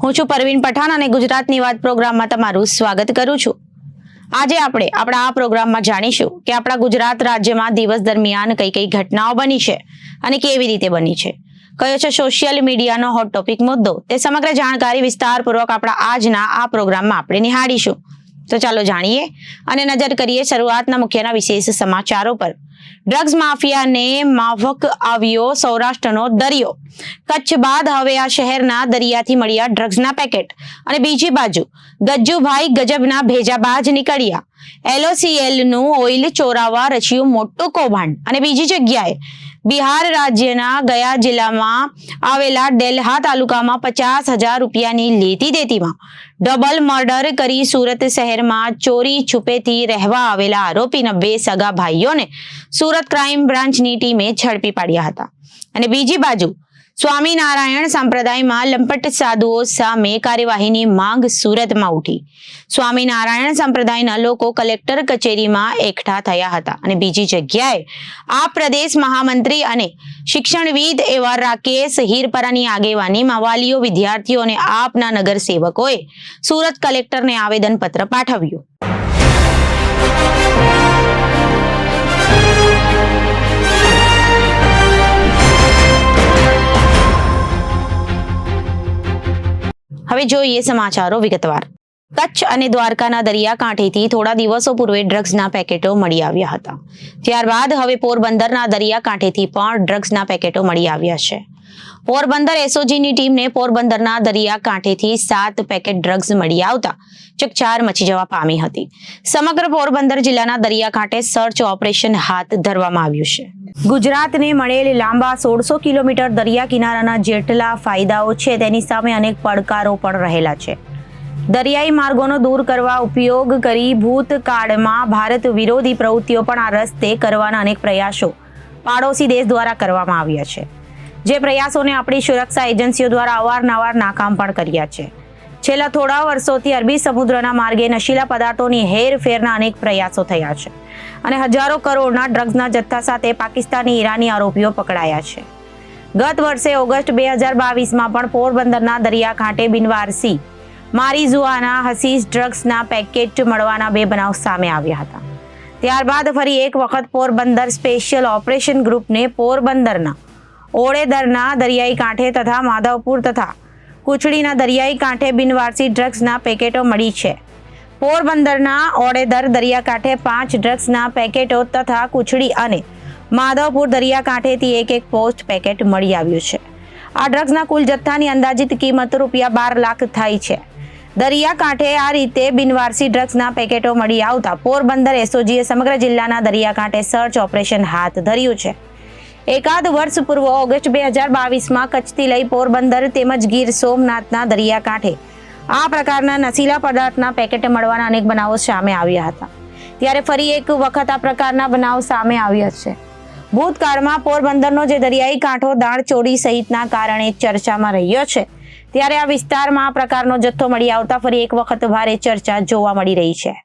હું છું પરવીન પઠાણ અને ગુજરાતની વાત પ્રોગ્રામમાં તમારું સ્વાગત કરું છું। આજે આપણે આપણા આ પ્રોગ્રામમાં જાણીશું કે આપણા ગુજરાત રાજ્યમાં દિવસ દરમિયાન કઈ કઈ ઘટનાઓ બની છે અને કેવી રીતે બની છે, કયો છે સોશિયલ મીડિયાનો હોટ ટોપિક મુદ્દો, તે સમગ્ર જાણકારી વિસ્તારપૂર્વક આપણા આજના આ પ્રોગ્રામમાં આપણે નિહાળીશું। તો ચાલો જાણીએ અને નજર કરીએ શરૂઆતના મુખ્યના વિશેષ સમાચારો પર। ડ્રગ્સ માફિયાને માફક આવ્યો સૌરાષ્ટ્રનો દરિયો। કચ્છ બાદ હવે આ શહેરના દરિયાથી મળ્યા ડ્રગ્સના પેકેટ અને બીજી બાજુ ગજ્જુભાઈ ગજબના ભેજાબાજ નીકળ્યા। LOCL નું ઓઇલ ચોરાવા રચ્યું મોટું કૌભાંડ અને બીજી જગ્યાએ બિહાર રાજ્યના ગયા જિલ્લામાં આવેલા ડેલ્હા તાલુકામાં 50,000 રૂપિયાની લેતી દેતીમાં ડબલ મર્ડર કરી સુરત શહેરમાં ચોરી છુપેથી રહેવા આવેલા આરોપીના 2 સગા ભાઈઓને સુરત ક્રાઇમ બ્રાન્ચની ટીમે ઝડપી પાડ્યા હતા। અને બીજી બાજુ સ્વામિનારાયણ સંપ્રદાયમાં લંપટ સાધુઓ સામે કાર્યવાહીની માંગ સુરતમાં ઉઠી। સ્વામિનારાયણ સંપ્રદાયના લોકો કલેક્ટર કચેરીમાં એકઠા થયા હતા અને બીજી જગ્યાએ આ પ્રદેશ મહામંત્રી અને શિક્ષણવિદ એવા રાકેશ હીરપરાની આગેવાનીમાં વાલીઓ, વિદ્યાર્થીઓ અને આપના નગરસેવકોએ સુરત કલેક્ટરને આવેદનપત્ર પાઠવ્યું। હવે જોઈએ સમાચારો વિગતવાર। કચ્છ અને દ્વારકાના દરિયાકાંઠેથી થોડા દિવસો પૂર્વે ડ્રગ્સના પેકેટો મળી આવ્યા હતા। ત્યારબાદ હવે પોરબંદરના દરિયાકાંઠેથી પણ ડ્રગ્સના પેકેટો મળી આવ્યા છે। પોરબંદર SOGની ટીમને પોરબંદરના દરિયાકાંઠેથી 7 પેકેટ ડ્રગ્સ મળી આવતા ચકચાર મચી જવા પામી હતી। સમગ્ર પોરબંદર જિલ્લાના દરિયાકાંઠે સર્ચ ઓપરેશન હાથ ધરવામાં આવ્યું છે। ગુજરાતને મળેલ લાંબા 1600 કિલોમીટર દરિયા કિનારાના જેટલા ફાયદાઓ છે તેની સામે અનેક પડકારો પણ રહેલા છે। દરિયાઈ માર્ગોનો દૂર કરવા ઉપયોગ કરી ભૂતકાળમાં ભારત વિરોધી પ્રવૃત્તિઓ પણ આ રસ્તે કરવાના અનેક પ્રયાસો પાડોશી દેશ દ્વારા કરવામાં આવ્યા છે, જે પ્રયાસોને આપણી સુરક્ષા એજન્સીઓ દ્વારા અવારનવાર નાકામ પણ કર્યા છે। છેલ્લા થોડા વર્ષોથી અરબી સમુદ્રના માર્ગે નશીલા પદાર્થોની હેરફેરના અનેક પ્રયાસો થયા છે અને હજારો કરોડના ડ્રગ્સના જથ્થા સાથે પાકિસ્તાની ઈરાની આરોપીઓ પકડાયા છે। ગત વર્ષે ઓગસ્ટ 2022માં પણ પોરબંદરના દરિયાકાંઠે બિનવારસી મારીઝુઆના હસીસ ડ્રગ્સના પેકેટ મળવાના 2 બનાવ સામે આવ્યા હતા। ત્યારબાદ ફરી એક વખત પોરબંદર સ્પેશિયલ ઓપરેશન ગ્રુપને પોરબંદરના ઓળેદરના દરિયાઈ કાંઠે તથા માધવપુર તથા કુચડીના દરિયાઈ કાંઠે બિનવારસી ડ્રગ્સના પેકેટો મળી છે। પોરબંદરના ઓળેદર દરિયાકાંઠે 5 ડ્રગ્સના પેકેટો તથા કુચડી અને માધવપુર દરિયાકાંઠેથી એક પોસ્ટ પેકેટ મળી આવ્યું છે। આ ડ્રગ્સના કુલ જથ્થાની અંદાજિત કિંમત ₹2 લાખ થાય છે। દરિયાકાંઠે આ રીતે બિનવારસી ડ્રગ્સના પેકેટો મળી આવતા પોરબંદર SOGએ સમગ્ર જિલ્લાના દરિયાકાંઠે સર્ચ ઓપરેશન હાથ ધર્યું છે। એકાદ વર્ષ પૂર્વ ઓગસ્ટ 2022માં કચ્છથી લઈ પોરબંદર તેમજ ગીર સોમનાથના દરિયાકાંઠે આ પ્રકારના નશીલા પદાર્થના પેકેટ મળવાના અનેક બનાવો સામે આવ્યા હતા। ત્યારે ફરી એક વખત આ પ્રકારના બનાવ સામે આવ્યા છે। ભૂતકાળમાં પોરબંદરનો જે દરિયાઈ કાંઠો દાણચોરી સહિતના કારણે ચર્ચામાં રહ્યો છે, ત્યારે આ વિસ્તારમાં આ પ્રકારનો જથ્થો મળી આવતા ફરી એક વખત ભારે ચર્ચા જોવા મળી રહી છે।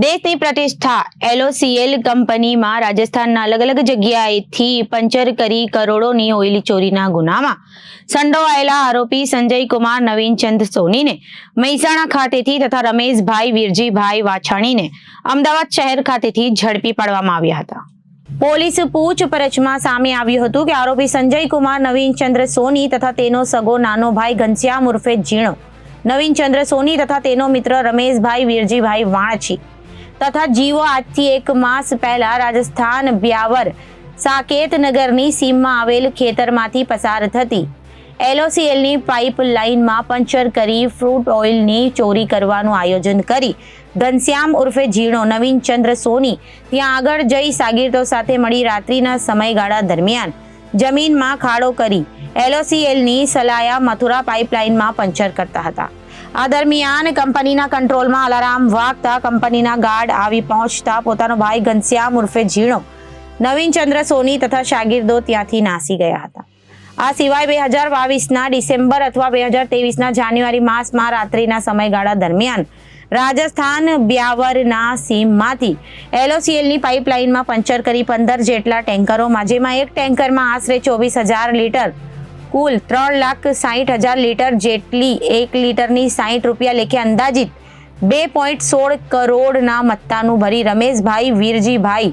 દેશની પ્રતિષ્ઠા LOCL કંપનીમાં રાજસ્થાનના અલગ અલગ જગ્યાએથી પંચર કરી કરોડોની ઓઇલ ચોરીના ગુનામાં સંડોવાયેલા આરોપી સંજય કુમાર નવીનચંદ સોનીને મહેસાણા ખાતેથી તથા રમેશભાઈ વીરજીભાઈ વાછાણીને અમદાવાદ શહેર ખાતેથી ઝડપી પાડવામાં આવ્યા હતા। પોલીસ પૂછપરછમાં સામે આવ્યું હતું કે આરોપી સંજય કુમાર નવીનચંદ્ર સોની તથા તેનો સગો નાનો ભાઈ ઘનશ્યામ ઉર્ફે ઝીણો નવીનચંદ્ર સોની તથા તેનો મિત્ર રમેશભાઈ વીરજીભાઈ વાણછી તથા જીવો આજથી 1 માસ પહેલા રાજસ્થાન બ્યાવર સાકેતનગરની સીમમાં આવેલ ખેતરમાંથી પસાર થતી LOCLની પાઇપ લાઇનમાં પંચર કરી ફ્રૂટ ઓઇલની ચોરી કરવાનું આયોજન કરી ઘનશ્યામ ઉર્ફે ઝીણો નવીનચંદ્ર સોની ત્યાં આગળ જઈ સાગીરતો સાથે મળી રાત્રિના સમયગાળા દરમિયાન જમીનમાં ખાડો કરી LOCLની સલાયા મથુરા પાઇપલાઇનમાં પંચર કરતા હતા। આ દરમિયાન કંપનીના કંટ્રોલમાં અલાર્મ વાગતા કંપનીના ગાર્ડ આવી પહોંચતા પોતાનો ભાઈ ઘનશ્યામ ઉર્ફે ઝીણો નવીનચંદ્ર સોની તથા શાગીરદો ત્યાંથી નાસી ગયા હતા। આ સિવાય 2022ના ડિસેમ્બર અથવા 2023ના જાન્યુઆરી માસમાં રાત્રિના સમયગાળા દરમિયાન રાજસ્થાન બ્યાવરના સીમમાંથી LOCLની પાઇપલાઇનમાં પંચર કરી 15 જેટલા ટેન્કરોમાં, જેમાં એક ટેન્કરમાં આશરે 24,000 લીટર કુલ 3,60,000 લીટર જેટલી 1 લીટરની 60 રૂપિયા લેખે અંદાજિત 2.16 કરોડના મત્તાનું ભરી રમેશભાઈ વીરજીભાઈ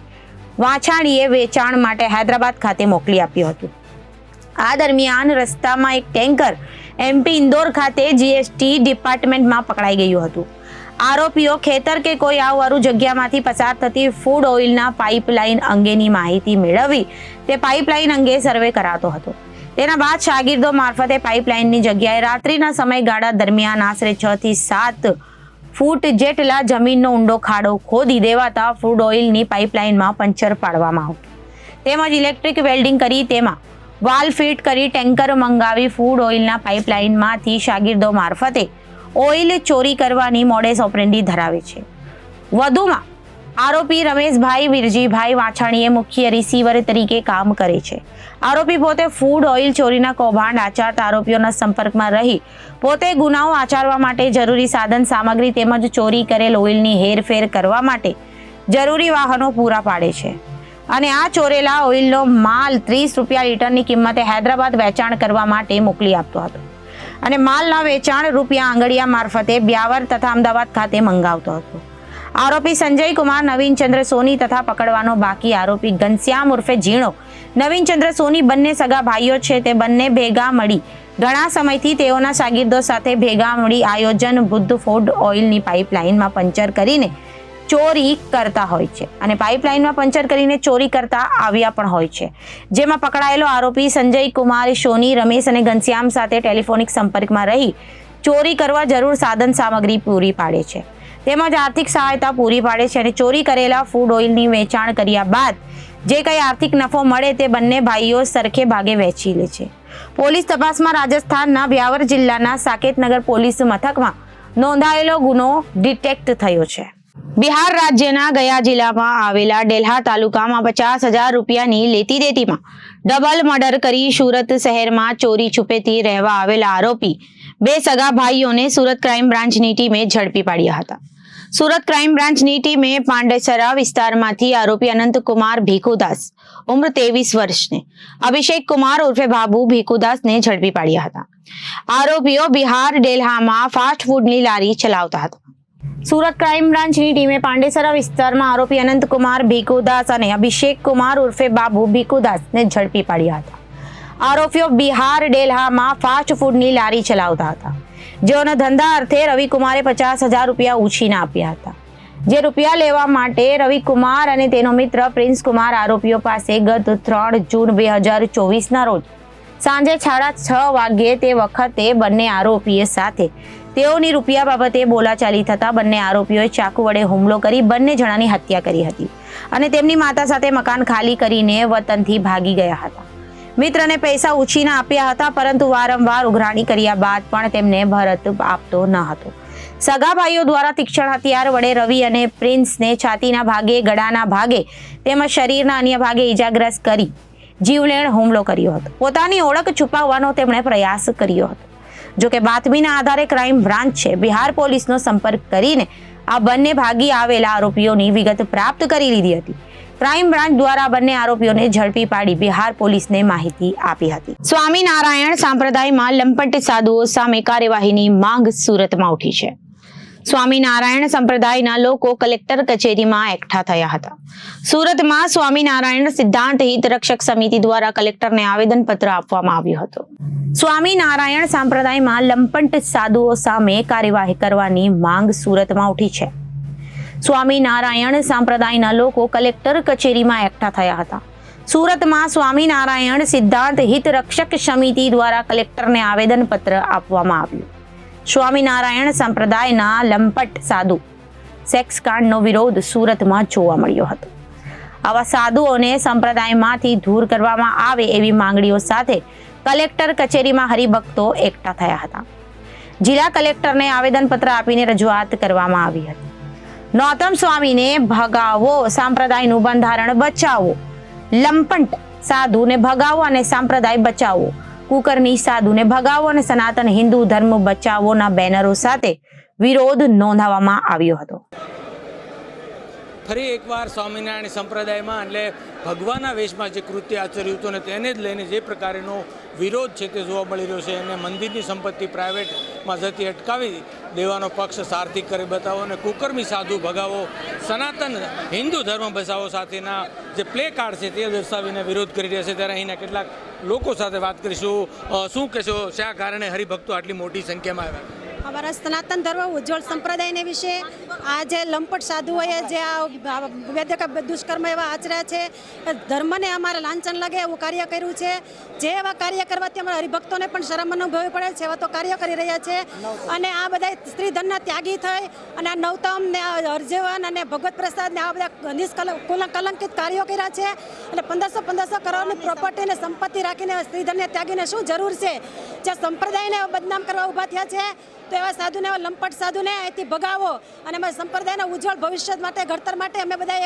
વાછાણીએ વેચાણ માટે હૈદરાબાદ ખાતે મોકલી આપ્યું હતું. આ દરમિયાન રસ્તામાં એક ટેન્કર MP ઇન્દોર ખાતે GST ડિપાર્ટમેન્ટમાં પકડાઈ ગયું હતું. આરોપીઓ ખેતર કે કોઈ આવવારું જગ્યામાંથી પસાર થતી ફૂડ ઓઇલના પાઇપલાઇન અંગેની માહિતી મેળવી તે પાઇપલાઇન અંગે સર્વે કરાતો હતો. તેના બાદ શાગીર્દો મારફતે પાઇપલાઇનની જગ્યાએ રાત્રિના સમયગાળા દરમિયાન આશરે 6 થી 7 ફૂટ જેટલા જમીનનો ઊંડો ખાડો ખોદી દેવાતા ફૂડ ઓઇલની પાઇપલાઇનમાં પંચર પાડવામાં આવતું. તેમજ ઇલેક્ટ્રિક વેલ્ડિંગ કરી તેમાં વાલ ફિટ કરી ટેન્કર મંગાવી ફૂડ ઓઇલના પાઇપલાઇનમાંથી શાગીર્દો મારફતે ઓઇલ ચોરી કરવાની મોડેસ ઓપરેન્ડી ધરાવે છે. વધુમાં આરોપી રમેશભાઈ વીરજીભાઈ વાછાણીએ મુખ્ય રિસીવર તરીકે કામ કરે છે. આરોપી પોતે ફૂડ ઓઇલ ચોરીના કૌભાંડ આચરતા આરોપીઓના સંપર્કમાં રહી પોતે ગુનાઓ આચરવા માટે જરૂરી સાધન સામગ્રી તેમજ ચોરી કરેલ ઓઇલની હેરફેર કરવા માટે જરૂરી વાહનો પૂરા પાડે છે અને આ ચોરેલા ઓઇલનો માલ 30 રૂપિયા લીટરની કિંમતે હૈદરાબાદ વેચાણ કરવા માટે મોકલી આપતો હતો અને માલના વેચાણ રૂપિયા આંગળીયા મારફતે બ્યાવર તથા અમદાવાદ ખાતે મંગાવતો હતો. આરોપી સંજય કુમાર નવીનચંદ્ર સોની તથા પકડવાનો બાકી આરોપી ઘનશ્યામ ઉર્ફે ઝીણો નવીનચંદ્ર સોની બંને સગા ભાઈઓ છે. તે બંને ભેગા મળી ઘણા સમયથી તેઓના શાગીર્દો સાથે ભેગા મળી આયોજન બુદ્ધ ફૂડ ઓઇલની પાઇપલાઇનમાં પંચર કરીને ચોરી કરતા હોય છે અને પાઇપલાઇનમાં પંચર કરીને ચોરી કરતા આવ્યા પણ હોય છે. જેમાં પકડાયેલો આરોપી સંજય કુમાર સોની રમેશ અને ઘનશ્યામ સાથે ટેલિફોનિક સંપર્કમાં રહી ચોરી કરવા જરૂર સાધન સામગ્રી પૂરી પાડે છે તેમજ આર્થિક સહાયતા પૂરી પાડે છે અને ચોરી કરેલા ફૂડ ઓઇલની વેચાણ કર્યા બાદ જે કંઈ આર્થિક નફો મળે તે બંને ભાઈઓ સરખે ભાગે વહેંચી લે છે. પોલીસ તપાસમાં રાજસ્થાનના બ્યાવર જિલ્લાના સાકેતનગર પોલીસ મથકમાં નોંધાયેલો ગુનો ડિટેક્ટ થયો છે. બિહાર રાજ્યના ગયા જિલ્લામાં આવેલા ડેલ્હા તાલુકામાં 50,000 રૂપિયાની લેતી દેતીમાં ડબલ મર્ડર કરી સુરત શહેરમાં ચોરી છુપેથી રહેવા આવેલા આરોપી 2 સગા ભાઈઓને સુરત ક્રાઇમ બ્રાન્ચની ટીમે ઝડપી પાડ્યા હતા. સુરત ક્રાઇમ બ્રાન્ચની ટીમે પાંડેસરા વિસ્તારમાંથી આરોપી અનંતકુમાર ભીખુદાસ ઉંમર 23 વર્ષને અભિષેક કુમાર ઉર્ફે બાબુ ભીખુદાસને ઝડપી પાડ્યા હતા. આરોપીઓ બિહાર ડેલ્હામાં ફાસ્ટ ફૂડની લારી ચલાવતા હતા. સુરત ક્રાઇમ બ્રાન્ચની ટીમે પાંડેસરા વિસ્તારમાં આરોપી અનંતકુમાર ભીખુદાસ અને અભિષેક કુમાર ઉર્ફે બાબુ ભીખુદાસને ઝડપી પાડ્યા હતા. આરોપીઓ બિહાર ડેલ્હામાં ફાસ્ટ ફૂડની લારી ચલાવતા હતા, જેઓના ધંધા અર્થે રવિકુમારે 50,000 રૂપિયા ઉછીના આપ્યા હતા. જે રૂપિયા લેવા માટે રવિકુમાર અને તેનો મિત્ર પ્રિન્સ કુમાર આરોપીઓ પાસે ગત 3 જૂન 2024ના રોજ સાંજે 6:30 વાગ્યે તે વખતે બંને આરોપીએ સાથે તેઓની રૂપિયા બાબતે બોલાચાલી થતા બંને આરોપીઓએ ચાકુ વડે હુમલો કરી બંને જણાની હત્યા કરી હતી અને તેમની માતા સાથે મકાન ખાલી કરીને વતનથી ભાગી ગયા હતા. મિત્રને પૈસા ઉછીના આપ્યા હતા, પરંતુ વારંવાર ઉઘરાણી કર્યા બાદ પણ તેમને ભરત આપતો ન હતો. સગા ભાઈઓ દ્વારા તીક્ષ્ણ હથિયાર વડે રવિ અને પ્રિન્સને છાતીના ભાગે, ગળાના ભાગે તેમજ શરીરના અન્ય ભાગે ઈજાગ્રસ્ત કરી જીવલેણ હુમલો કર્યો હતો. પોતાની ઓળખ છુપાવવાનો તેમણે પ્રયાસ કર્યો હતો. જોકે બાતમીના આધારે ક્રાઇમ બ્રાન્ચે બિહાર પોલીસનો સંપર્ક કરીને આ બંને ભાગી આવેલા આરોપીઓની વિગત પ્રાપ્ત કરી લીધી હતી. ક્રાઇમ બ્રાન્ચ દ્વારા બંને આરોપીઓને ઝડપી પાડી બિહાર પોલીસને માહિતી આપી હતી. સ્વામિનારાયણ સંપ્રદાયમાં લંપટ સાધુઓ સામે કાર્યવાહીની માંગ સુરતમાં ઉઠી છે. સ્વામિનારાયણ સંપ્રદાયના લોકો કલેક્ટર કચેરીમાં એકઠા થયા હતા. સુરતમાં સ્વામિનારાયણ સિદ્ધાંત હિત રક્ષક સમિતિ દ્વારા કલેક્ટરને આવેદનપત્ર આપવામાં આવ્યું હતું. સ્વામિનારાયણ સંપ્રદાયમાં લંપટ સાધુઓ સામે કાર્યવાહી કરવાની માંગ સુરતમાં ઉઠી છે. સ્વામિનારાયણ સંપ્રદાયના લોકો કલેક્ટર કચેરીમાં એકઠા થયા હતા. સુરતમાં સ્વામિનારાયણ સિદ્ધાંત હિત રક્ષક સમિતિ દ્વારા કલેક્ટરને આવેદનપત્ર આપવામાં આવ્યું. સ્વામિનારાયણ સંપ્રદાયના લંપટ સાધુ સેક્સ કાંડનો વિરોધ સુરતમાં જોવા મળ્યો હતો. આવા સાધુઓને સંપ્રદાયમાંથી દૂર કરવામાં આવે એવી માંગણીઓ સાથે કલેક્ટર કચેરીમાં હરિભક્તો એકઠા થયા હતા. જિલ્લા કલેક્ટરને આવેદનપત્ર આપીને રજૂઆત કરવામાં આવી હતી. નોતમ સ્વામીને ભગાવો, સંપ્રદાયનું બંધારણ બચાવો, લંપટ સાધુને ભગાવો અને સંપ્રદાય બચાવો, કુકરની સાધુને ભગાવો અને સનાતન હિન્દુ ધર્મ બચાવોના બેનરો સાથે વિરોધ નોંધાવવામાં આવ્યો હતો. ફરી એકવાર સ્વામિનારાયણ સંપ્રદાયમાં એટલે ભગવાનના વેશમાં જે કૃત્ય આચર્યું હતું ને તેને જ લઈને જે પ્રકારનો વિરોધ છે તે જોવા મળી રહ્યો છે અને મંદિરની સંપત્તિ પ્રાઇવેટમાં જતી અટકાવી દેવાનો પક્ષ સાર્થિક કરી બતાવો અને કુકર્મી સાધુ ભગાવો સનાતન હિન્દુ ધર્મ બચાવો સાથેના જે પ્લે કાર્ડ છે તે દર્શાવીને વિરોધ કરી રહ્યા છે ત્યારે અહીંના કેટલાક લોકો સાથે વાત કરીશું. શું કહેશો, શા કારણે હરિભક્તો આટલી મોટી સંખ્યામાં આવ્યા? અમારા સનાતન ધર્મ ઉજ્જવળ સંપ્રદાયને વિશે આ જે લંપટ સાધુઓએ જે આ વેદક દુષ્કર્મ એવા આચર્યા છે, ધર્મને અમારે લાંછન લાગે એવું કાર્ય કર્યું છે. જે એવા કાર્ય કરવાથી અમારા હરિભક્તોને પણ શરમ અનુભવવી પડે છે એવા તો કાર્ય કરી રહ્યા છે. અને આ બધા સ્ત્રી ધનના ત્યાગી થઈ અને આ નવતમ ને આ હરજીવન અને ભગવત પ્રસાદ ને આ બધા કલંકિત કાર્યો કર્યા છે. એટલે 1500 કરોડની પ્રોપર્ટી અને સંપત્તિ રાખીને સ્ત્રી ધનને ત્યાગીને શું જરૂર છે? જે સંપ્રદાયને બદનામ કરવા ઊભા થયા છે તો એવા સાધુને, એવા લંપટ સાધુને અહીંથી ભગાવો અને અમારા સંપ્રદાયના ઉજ્જવળ ભવિષ્ય માટે, ઘડતર માટે અમે બધા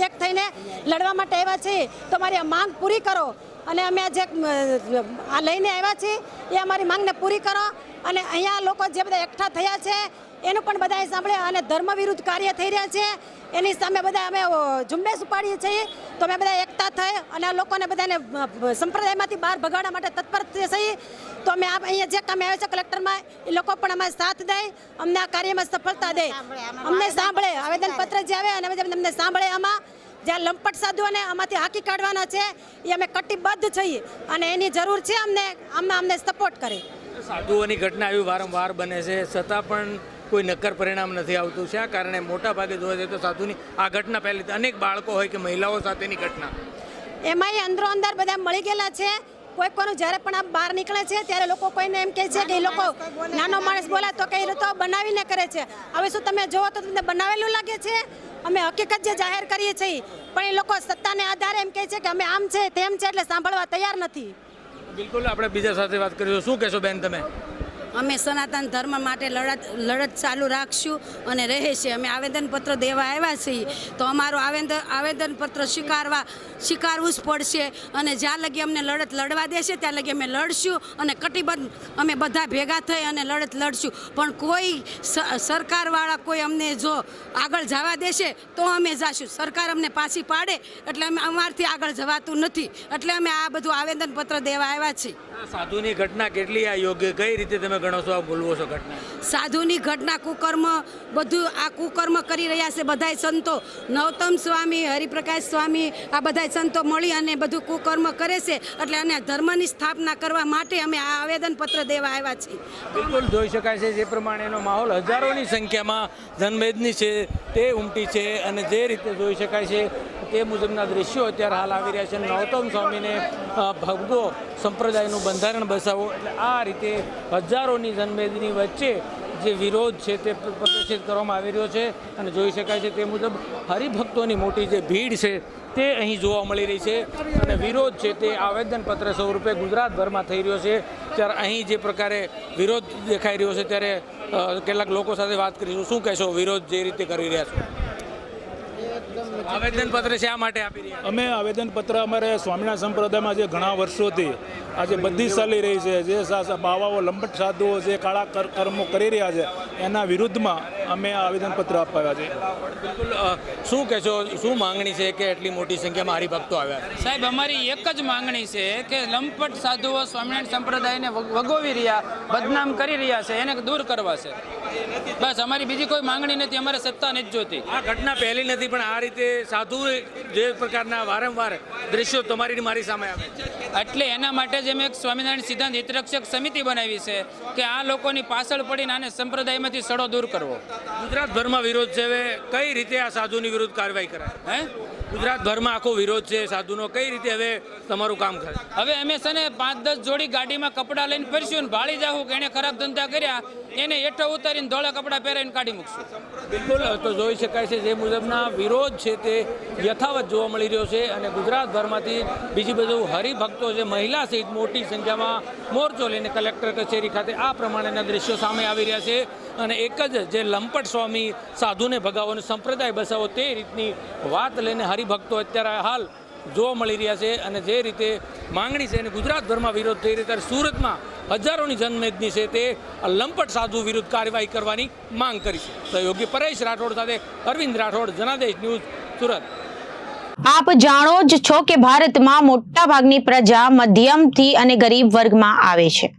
એક થઈને લડવા માટે આવ્યા છીએ. તો અમારી આ માંગ પૂરી કરો અને અમે જે આ લઈને આવ્યા છીએ એ અમારી માંગને પૂરી કરો. અને અહીંયા લોકો જે બધા એકઠા થયા છે એનું પણ બધાએ સાંભળે અને ધર્મ વિરુદ્ધ કાર્ય થઈ રહ્યા છે એની સામે બધા અમે ઝુંબેશ ઉપાડીએ છીએ. તો અમે બધા એકતા થઈ અને આ લોકોને બધાને સંપ્રદાયમાંથી બહાર ભગાડવા માટે તત્પર થઈ. તો અમે અહીંયા જે કામે આવે છે કલેક્ટરમાં એ લોકો પણ અમારે સાથ દે, અમને આ કાર્યમાં સફળતા દે, અમને સાંભળે. આવેદનપત્ર જે આવે અને અમને સાંભળે. આમાં જ્યાં લંપટ સાધુઓને આમાંથી હાંકી કાઢવાના છે એ અમે કટિબદ્ધ છીએ અને એની જરૂર છે અમને સપોર્ટ કરે. સાધુઓની ઘટના એવી વારંવાર બને છે છતાં પણ કોઈ નક્કર પરિણામ નથી આવતું. શા કારણે? મોટા ભાગે જોવા જઈએ તો સાધુની આ ઘટના પહેલી અનેક બાળકો હોય કે મહિલાઓ સાથેની ઘટના, એમાંય અંદરો અંદર બધા મળી ગયેલા છે. કોઈનું જ્યારે પણ આ બહાર નીકળે છે ત્યારે લોકો કોઈને એમ કહે છે કે એ લોકો નાનો માણસ બોલા તો કે એ તો બનાવીને કરે છે. હવે શું તમે જોવો તો તમને બનાવેલું લાગે છે? અમે હકીકત જે જાહેર કરીએ છીએ પણ એ લોકો સત્તાને આધારે એમ કહે છે કે અમે આમ છે તેમ છે એટલે સાંભળવા તૈયાર નથી. બિલકુલ, આપણે બીજા સાથે વાત કરીશું. શું કહેશો બેન તમે? અમે સનાતન ધર્મ માટે લડત ચાલુ રાખશું અને રહેશે. અમે આવેદનપત્ર દેવા આવ્યા છીએ તો અમારું આવેદનપત્ર સ્વીકારવું જ પડશે અને જ્યાં લગી અમને લડત લડવા દેશે ત્યાં લગી અમે લડશું અને કટિબદ્ધ અમે બધા ભેગા થઈ અને લડત લડશું. પણ કોઈ સરકારવાળા કોઈ અમને જો આગળ જવા દેશે તો અમે જઈશું. સરકાર અમને પાછી પાડે એટલે અમે અમારથી આગળ જવાતું નથી. એટલે અમે આ બધું આવેદનપત્ર દેવા આવ્યા છીએ. સાધુની ઘટના કેટલી આ યોગ્ય, કઈ રીતે તમે ગણો છો, ભૂલવો છો ઘટના? સાધુની ઘટના બધું આ કુકર્મ કરી રહ્યા છે બધાય સંતો. નવતમ સ્વામી, હરિપ્રકાશ સ્વામી, આ બધાય સંતો મળી અને બધું કુકર્મ કરે છે. એટલે અને ધર્મની સ્થાપના કરવા માટે અમે આ આવેદનપત્ર દેવા આવ્યા છીએ. બિલકુલ જોઈ શકાય છે જે પ્રમાણેનો માહોલ હજારોની સંખ્યામાં જનમેદની છે તે ઉમટી છે અને જે રીતે જોઈ શકાય છે તે મુજબના દ્રશ્યો અત્યારે હાલ આવી રહ્યા છે. નવતમ સ્વામીને ભગવો સંપ્રદાયનું બંધારણ બસાવો એટલે આ રીતે હજારોની જનમેદની વચ્ચે જે વિરોધ છે તે પ્રદર્શિત કરવામાં આવી રહ્યો છે અને જોઈ શકાય છે તે મુજબ હરિભક્તોની મોટી જે ભીડ છે તે અહીં જોવા મળી રહી છે અને વિરોધ છે તે આવેદનપત્ર સ્વરૂપે ગુજરાતભરમાં થઈ રહ્યો છે. ત્યારે અહીં જે પ્રકારે વિરોધ દેખાઈ રહ્યો છે ત્યારે કેટલાક લોકો સાથે વાત કરીશું. શું કહેશો, વિરોધ જે રીતે કરી રહ્યા છો? આવેદનપત્ર શા માટે આપી રહ્યા? અમે આવેદનપત્ર અમારે સ્વામિનારાયણ સંપ્રદાયમાં જે ઘણા વર્ષોથી આજે બધી ચાલી રહી છે, જે બાવાઓ લંપટ સાધુઓ જે કાળા કર્મો કરી રહ્યા છે એના વિરુદ્ધમાં અમે આવેદનપત્ર અપાવ્યા છે. બિલકુલ, શું કહેશો, શું માંગણી છે કે એટલી મોટી સંખ્યામાં હરિભક્તો આવ્યા? સાહેબ, અમારી એક જ માંગણી છે કે લંપટ સાધુઓ સ્વામિનારાયણ સંપ્રદાયને વગોવી રહ્યા, બદનામ કરી રહ્યા છે, એને દૂર કરવા છે. બસ, અમારી બીજી કોઈ માંગણી નથી. અમારે સત્તા નથી જોતી. આ ઘટના પહેલી નથી પણ આ રીતે સાધુ જે પ્રકારના વારંવાર દ્રશ્યો તમારી મારી સામે આવે એટલે એના માટે જ અમે એક સ્વામિનારાયણ સિદ્ધાંત હિતરક્ષક સમિતિ બનાવી છે કે આ લોકોની પાછળ પડીને આને સંપ્રદાયમાંથી સડો દૂર કરવો. ગુજરાતભરમાં વિરોધ છે, હવે કઈ રીતે આ સાધુની વિરુદ્ધ કાર્યવાહી કરાય? ગુજરાતભરમાં આખો વિરોધ છે સાધુનો, કઈ રીતે હવે તમારું કામ કરે? હવે અમે છે ને 5-10 જોડી ગાડીમાં કપડાં લઈને ફરશું ને ભાળી જાવું કે એને ખરાબ ધંધા કર્યા એને હેઠો ઉતારીને ધોળા કપડાં પહેરાવીને કાઢી મૂકશું. બિલકુલ, તો જોઈ શકાય છે જે મુજબના વિરોધ છે તે યથાવત જોવા મળી રહ્યો છે અને ગુજરાતભરમાંથી બીજી બધું હરિભક્તો જે મહિલા સહિત મોટી સંખ્યામાં મોરચો લઈને કલેક્ટર કચેરી ખાતે આ પ્રમાણેના દ્રશ્યો સામે આવી રહ્યા છે અને એક જ જે લંપટ સ્વામી સાધુને ભગાવો સંપ્રદાય બસાવો તે રીતની વાત લઈને હરિભક્તો અત્યારે હાલ જોવા મળી રહ્યા છે અને જે રીતે માંગણી છે અને ગુજરાતભરમાં વિરોધ થઈ રહ્યો ત્યારે સુરતમાં હજારોની જનમેદની છે તે લંપટ સાધુ વિરુદ્ધ કાર્યવાહી કરવાની માંગ કરી છે. સહયોગી પરેશ રાઠોડ સાથે અરવિંદ રાઠોડ, જનાદેશ ન્યૂઝ, સુરત। આપ જાણો જ છો કે ભારતમાં મોટા ભાગની પ્રજા મધ્યમથી અને ગરીબ વર્ગમાં આવે છે।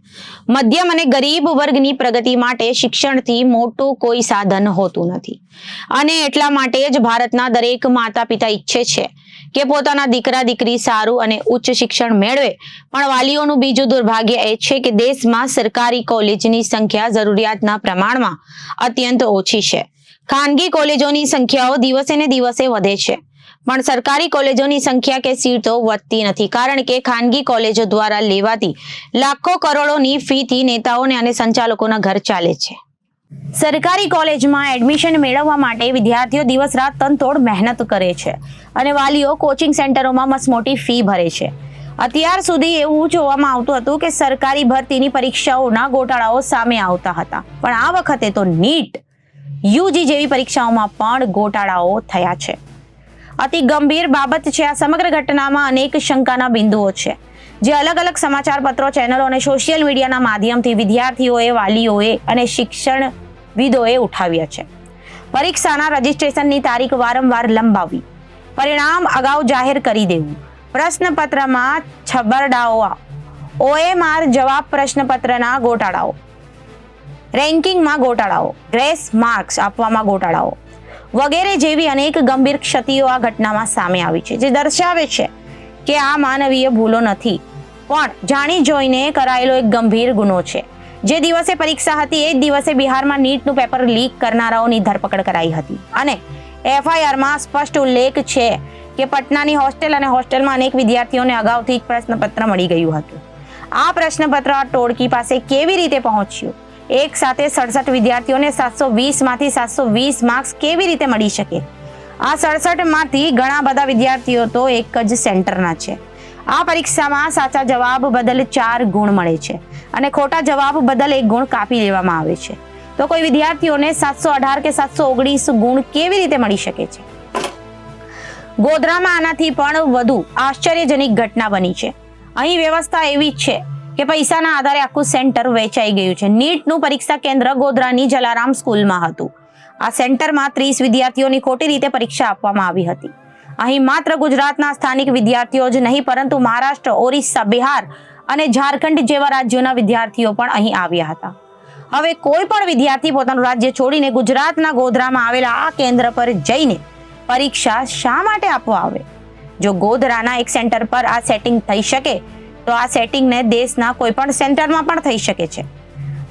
મધ્યમ અને ગરીબ વર્ગની પ્રગતિ માટે શિક્ષણથી મોટું કોઈ સાધન હોતું નથી અને એટલા માટે જ ભારતના દરેક માતા પિતા ઈચ્છે છે કે પોતાના દીકરા દીકરી સારું અને ઉચ્ચ શિક્ષણ મેળવે, પણ વાલીઓનું બીજું દુર્ભાગ્ય એ છે કે દેશમાં સરકારી કોલેજની સંખ્યા જરૂરિયાતના પ્રમાણમાં અત્યંત ઓછી છે। ખાનગી કોલેજોની સંખ્યાઓ દિવસે ને દિવસે વધે છે, પણ સરકારી કોલેજોની સંખ્યા કે સીટો વધતી નથી, કારણ કે ખાનગી કોલેજો દ્વારા લેવાતી લાખો કરોડોની ફીથી નેતાઓને અને સંચાલકોના ઘર ચાલે છે। સરકારી કોલેજમાં એડમિશન મેળવવા માટે વિદ્યાર્થીઓ દિવસ રાત તનતોડ મહેનત કરે છે અને વાલીઓ કોચિંગ સેન્ટરોમાં મસમોટી ફી ભરે છે। અત્યાર સુધી એવું જોવામાં આવતું હતું કે સરકારી ભરતીની પરીક્ષાઓના ગોટાળાઓ સામે આવતા હતા, પણ આ વખતે તો નીટ, યુજી જેવી પરીક્ષાઓમાં પણ ગોટાળાઓ થયા છે। અતિ ગંભીર બાબત છે। આ સમગ્ર ઘટનામાં અનેક શંકાના બિંદુઓ છે, જે અલગ અલગ સમાચાર પત્રો, ચેનલો અને સોશિયલ મીડિયાના માધ્યમથી વિદ્યાર્થીઓએ, વાલીઓએ અને શિક્ષણવિદોએ ઉઠાવ્યા છે। પરીક્ષાના રજીસ્ટ્રેશનની તારીખ વારંવાર લંબાવવી, પરિણામ અગાઉ જાહેર કરી દેવું, પ્રશ્નપત્રમાં છબરડાઓ, OMR જવાબ પ્રશ્નપત્રના ગોટાળાઓ, રેન્કિંગમાં ગોટાળાઓ, ગ્રેસ માર્ક્સ આપવામાં ગોટાળાઓ વગેરે જેવી અનેક ગંભીર ક્ષતિઓ આ ઘટનામાં સામે આવી છે, જે દર્શાવે છે કે આ માનવીય ભૂલો નથી, પણ જાણી જોઈને કરાયેલો એક ગંભીર ગુનો છે। જે દિવસે પરીક્ષા હતી એ જ દિવસે બિહારમાં નીટનું પેપર લીક કરનારાઓની ધરપકડ કરાઈ હતી અને FIRમાં સ્પષ્ટ ઉલ્લેખ છે કે પટનાની હોસ્ટેલ અને હોસ્ટેલમાં અનેક વિદ્યાર્થીઓને અગાઉથી જ પ્રશ્નપત્ર મળી ગયું હતું। આ પ્રશ્નપત્ર આ ટોળકી પાસે કેવી રીતે પહોંચ્યું? એક સાથે 67 વિદ્યાર્થીઓને 720માંથી 720 માર્ક્સ કેવી રીતે મળી શકે? આ 67માંથી ઘણા બધા વિદ્યાર્થીઓ તો એક જ સેન્ટરના છે। આ પરીક્ષામાં સાચા જવાબ બદલ 4 ગુણ મળે છે અને ખોટા જવાબ બદલ 1 ગુણ કાપી લેવામાં આવે છે, તો કોઈ વિદ્યાર્થીઓને 718 કે 719 ગુણ કેવી રીતે મળી શકે છે? ગોધરામાં આનાથી પણ વધુ આશ્ચર્યજનક ઘટના બની છે। અહીં વ્યવસ્થા એવી છે કે પૈસાના આધારે આખું સેન્ટર વેચાઈ ગયું છે। નીટનું પરીક્ષા કેન્દ્ર ગોધરાની જલારામ સ્કૂલમાં હતું। આ સેન્ટરમાં 30 વિદ્યાર્થીઓની ખોટી રીતે પરીક્ષા આપવામાં આવી હતી। અહીં માત્ર ગુજરાતના સ્થાનિક વિદ્યાર્થીઓ જ નહીં, પરંતુ મહારાષ્ટ્ર, ઓરિસ્સા, બિહાર અને ઝારખંડ જેવા રાજ્યોના વિદ્યાર્થીઓ પણ અહીં આવ્યા હતા। હવે કોઈ પણ વિદ્યાર્થી પોતાનું રાજ્ય છોડીને ગુજરાતના ગોધરામાં આવેલા આ કેન્દ્ર પર જઈને પરીક્ષા શા માટે આપવા આવે? જો ગોધરાના એક સેન્ટર પર આ સેટિંગ થઈ શકે તો આ સેટિંગને દેશના કોઈ પણ સેન્ટરમાં પણ થઈ શકે છે।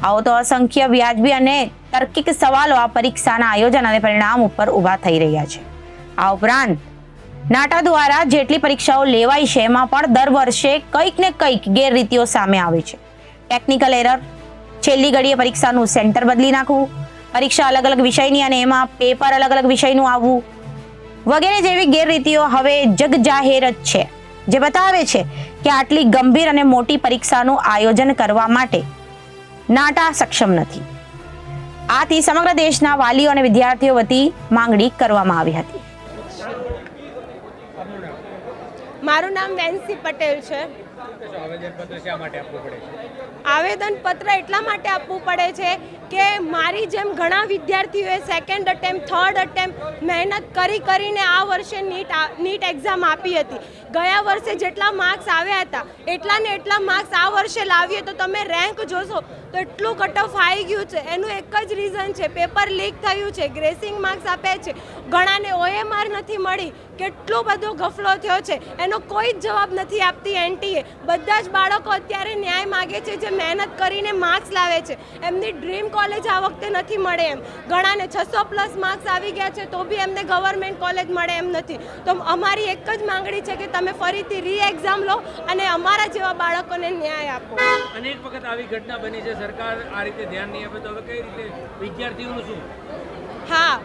આવો તો અસંખ્ય વ્યાજબી અને તાર્કિક સવાલો આ પરીક્ષાના આયોજન અને પરિણામ ઉપર ઊભા થઈ રહ્યા છે। આ ઉપરાંત નાટા દ્વારા જેટલી પરીક્ષાઓ લેવાય છે એમાં પણ દર વર્ષે કંઈક ને કંઈક ગેરરીતિઓ સામે આવે છે। ટેકનિકલ એરર, છેલ્લી ઘડીએ પરીક્ષાનું સેન્ટર બદલી નાખવું, પરીક્ષા અલગ અલગ વિષયની અને એમાં પેપર અલગ અલગ વિષયનું આવવું વગેરે જેવી ગેરરીતિઓ હવે જગજાહેર જ છે, જે બતાવે છે કે આટલી ગંભીર અને મોટી પરીક્ષાનું આયોજન કરવા માટે નાટા સક્ષમ નથી। આથી સમગ્ર દેશના વાલીઓ અને વિદ્યાર્થીઓ વતી માંગણી કરવામાં આવી હતી। મારું નામ નેન્સી પટેલ છે। આવેદનપત્ર એટલા માટે આપવું પડે છે કે મારી જેમ ઘણા વિદ્યાર્થીઓએ સેકન્ડ અટેમ્પ્ટ, થર્ડ અટેમ્પ્ટ મહેનત કરીને આ વર્ષે નીટ એક્ઝામ આપી હતી। ગયા વર્ષે જેટલા માર્ક્સ આવ્યા હતા એટલા ને એટલા માર્ક્સ આ વર્ષે લાવીએ તો તમે રેન્ક જોશો તો એટલું કટ ઓફ આવી ગયું છે। એનું એક જ રીઝન છે, પેપર લીક થયું છે, ગ્રેસિંગ માર્ક્સ આપ્યા છે, ઘણાને OMR નથી મળી, કેટલો બધો ગફલો થયો છે, એનો કોઈ જ જવાબ નથી આપતી NTA। બધા જ બાળકો અત્યારે ન્યાય માગે છે જે મહેનત કરીને માર્ક્સ લાવે છે, એમની ડ્રીમ કોલેજ આ વખતે નથી મળે એમ। ઘણાને 600+ માર્ક્સ આવી ગયા છે તો બી એમને ગવર્મેન્ટ કોલેજ મળે એમ નથી। તો અમારી એક જ માંગણી છે કે તમે ફરીથી એક્ઝામ લો અને અમારા જેવા બાળકોને ન્યાય આપો। અનેક વખત આવી ઘટના બની છે, સરકાર આ રીતે ધ્યાન નહીં આપે તો હવે કઈ રીતે વિદ્યાર્થીઓનું શું? હા,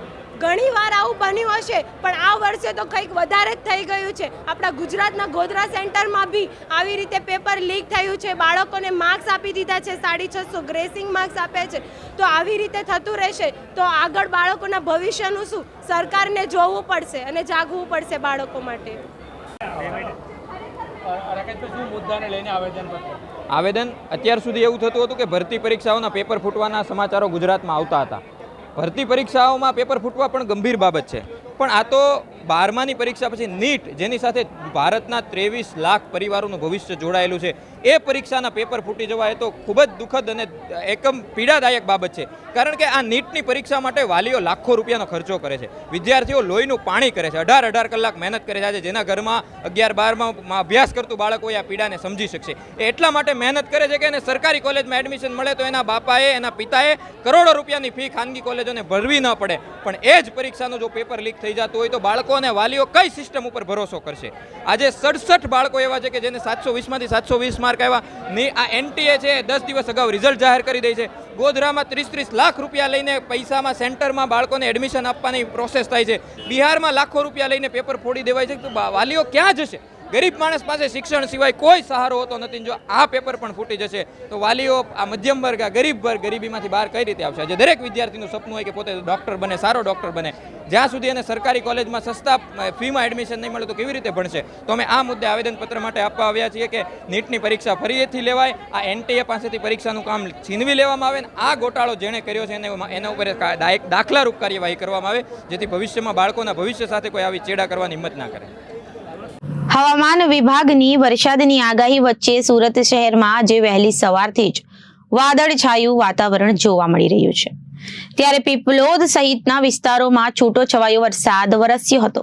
ઘણી વાર આવું બન્યું હશે, પણ આ વર્ષે તો કંઈક વધારે જ થઈ ગયું છે। આપણા ગુજરાતના ગોધરા સેન્ટરમાં બી આવી રીતે પેપર લીક થયું છે, બાળકોને માર્ક્સ આપી દીધા છે 650, ગ્રેસિંગ માર્ક્સ આપ્યા છે। તો આવી રીતે થતું રહેશે તો આગળ બાળકોના ભવિષ્યનું શું? સરકારને જોવું પડશે અને જાગવું પડશે બાળકો માટે। આવેદન અત્યાર સુધી એવું થતું હતું કે ભરતી પરીક્ષાઓના પેપર ફૂટવાના સમાચારો ગુજરાતમાં આવતા હતા। ભરતી પરીક્ષાઓમાં પેપર ફૂટવા પણ ગંભીર બાબત છે, પણ આ તો 12માની પરીક્ષા પછી નીટ, જેની સાથે ભારતના 23 લાખ પરિવારોનું ભવિષ્ય જોડાયેલું છે, એ પરીક્ષાના પેપર ફૂટી જવા એ તો ખૂબ જ દુઃખદ અને એકદમ પીડાદાયક બાબત છે. કારણ કે આ નીટની પરીક્ષા માટે વાલીઓ લાખો રૂપિયાનો ખર્ચો કરે છે, વિદ્યાર્થીઓ લોહીનું પાણી કરે છે, 18 કલાક મહેનત કરે છે. આજે જેના ઘરમાં 11-12માં અભ્યાસ કરતું બાળક હોય આ પીડાને સમજી શકશે. એ એટલા માટે મહેનત કરે છે કે એને સરકારી કોલેજમાં એડમિશન મળે તો એના બાપાએ, એના પિતાએ કરોડો રૂપિયાની ફી ખાનગી કોલેજોને ભરવી ન પડે. પણ એ જ પરીક્ષાનું જો પેપર લીક થઈ જતું હોય તો બાળકો અને વાલીઓ કઈ સિસ્ટમ ઉપર ભરોસો કરશે? આજે 67 બાળકો એવા છે કે જેને 720માંથી 720 માર્ક આવ્યા. આ એનટીએ છે 10 દિવસ અગાઉ રિઝલ્ટ જાહેર કરી દે છે. ગોધરામાં 30 લાખ રૂપિયા લઈને પૈસામાં સેન્ટરમાં બાળકોને એડમિશન આપવાની પ્રોસેસ થાય છે. બિહારમાં લાખો રૂપિયા લઈને પેપર ફોડી દેવાય છે. તો વાલીઓ ક્યાં જશે? ગરીબ માણસ પાસે શિક્ષણ સિવાય કોઈ સહારો હોતો નથી. જો આ પેપર પણ ફૂટી જશે તો વાલીઓ, આ મધ્યમ વર્ગ, આ ગરીબ વર્ગ ગરીબીમાંથી બહાર કઈ રીતે આવશે? આજે દરેક વિદ્યાર્થીનું સપનું હોય કે પોતે ડૉક્ટર બને, સારો ડૉક્ટર બને. જ્યાં સુધી એને સરકારી કોલેજમાં સસ્તા ફીમાં એડમિશન નહીં મળે તો કેવી રીતે ભણશે? તો અમે આ મુદ્દે આવેદનપત્ર માટે આપવા આવ્યા છીએ કે નીટની પરીક્ષા ફરીથી લેવાય, આ એનટીએ પાસેથી પરીક્ષાનું કામ છીનવી લેવામાં આવે, આ ગોટાળો જેણે કર્યો છે એના ઉપર દાખલારૂપ કાર્યવાહી કરવામાં આવે, જેથી ભવિષ્યમાં બાળકોના ભવિષ્ય સાથે કોઈ આવી ચેડા કરવાની હિંમત ના કરે. હવામાન વિભાગની વરસાદની આગાહી વચ્ચે સુરત શહેરમાં આજે વહેલી સવારથી જ વાદળછાયું વાતાવરણ જોવા મળી રહ્યું છે. ત્યારે પીપલોદ સહિતના વિસ્તારોમાં છૂટો છવાયો વરસાદ વરસ્યો હતો.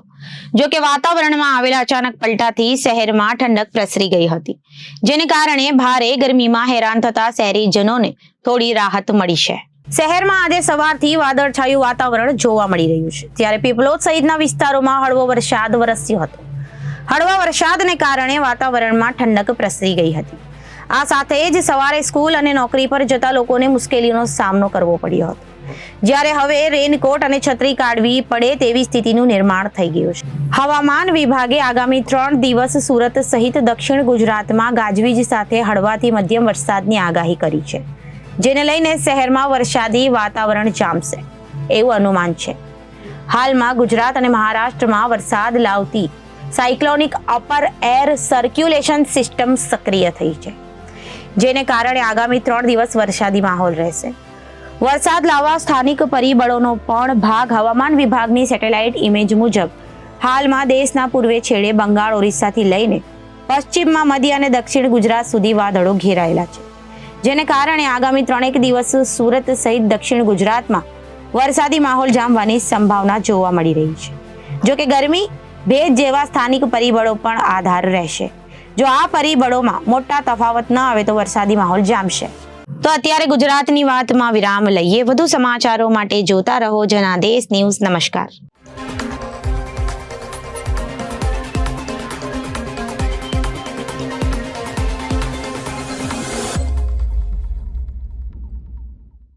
જો કે વાતાવરણમાં આવેલા અચાનક પલટાથી શહેરમાં ઠંડક પ્રસરી ગઈ હતી, જેને કારણે ભારે ગરમીમાં હેરાન થતા શહેરીજનોને થોડી રાહત મળી છે. શહેરમાં આજે સવારથી વાદળછાયું વાતાવરણ જોવા મળી રહ્યું છે. ત્યારે પીપલોદ સહિતના વિસ્તારોમાં હળવો વરસાદ વરસ્યો હતો. હળવા વરસાદને કારણે વાતાવરણમાં ઠંડક પ્રસરી ગઈ હતી. આ સાથે જ સવારે સ્કૂલ અને નોકરી પર જતા લોકોને મુશ્કેલીનો સામનો કરવો પડ્યો હતો. જ્યારે હવે રેનકોટ અને છત્રી કાઢવી પડે તેવી સ્થિતિનું નિર્માણ થઈ ગયું છે. હવામાન વિભાગે આગામી 3 દિવસ સુરત સહિત દક્ષિણ ગુજરાતમાં ગાજવીજ સાથે હળવાથી મધ્યમ વરસાદની આગાહી કરી છે, જેને લઈને શહેરમાં વરસાદી વાતાવરણ જામશે એવું અનુમાન છે. હાલમાં ગુજરાત અને મહારાષ્ટ્રમાં વરસાદ લાવતી cyclonic upper air circulation system સક્રિય થઈ છે, જેને કારણે આગામી 3 દિવસ વરસાદી માહોલ રહેશે. વરસાદ લાવવા સ્થાનિક પરિબળોનો પણ ભાગ હવામાન વિભાગની સેટેલાઇટ ઇમેજ મુજબ હાલમાં દેશના પૂર્વે છેડે બંગાળ, ઓરિસ્સાથી લઈને પશ્ચિમમાં મધ્ય અને દક્ષિણ ગુજરાત સુધી વાદળો ઘેરાયેલા છે, જેને કારણે આગામી 3 દિવસ સુરત સહિત દક્ષિણ ગુજરાતમાં વરસાદી માહોલ જામવાની સંભાવના જોવા મળી રહી છે. જો કે ગરમી, ભેજ જેવા સ્થાનિક પરિબળો પણ આધાર રહેશે. જો આ પરિબળોમાં મોટા તફાવત ન આવે તો વરસાદી માહોલ જામશે. તો અત્યારે ગુજરાતની વાતમાં વિરામ લઈએ. વધુ સમાચારો માટે જોતા રહો જનાદેશ ન્યૂઝ. નમસ્કાર.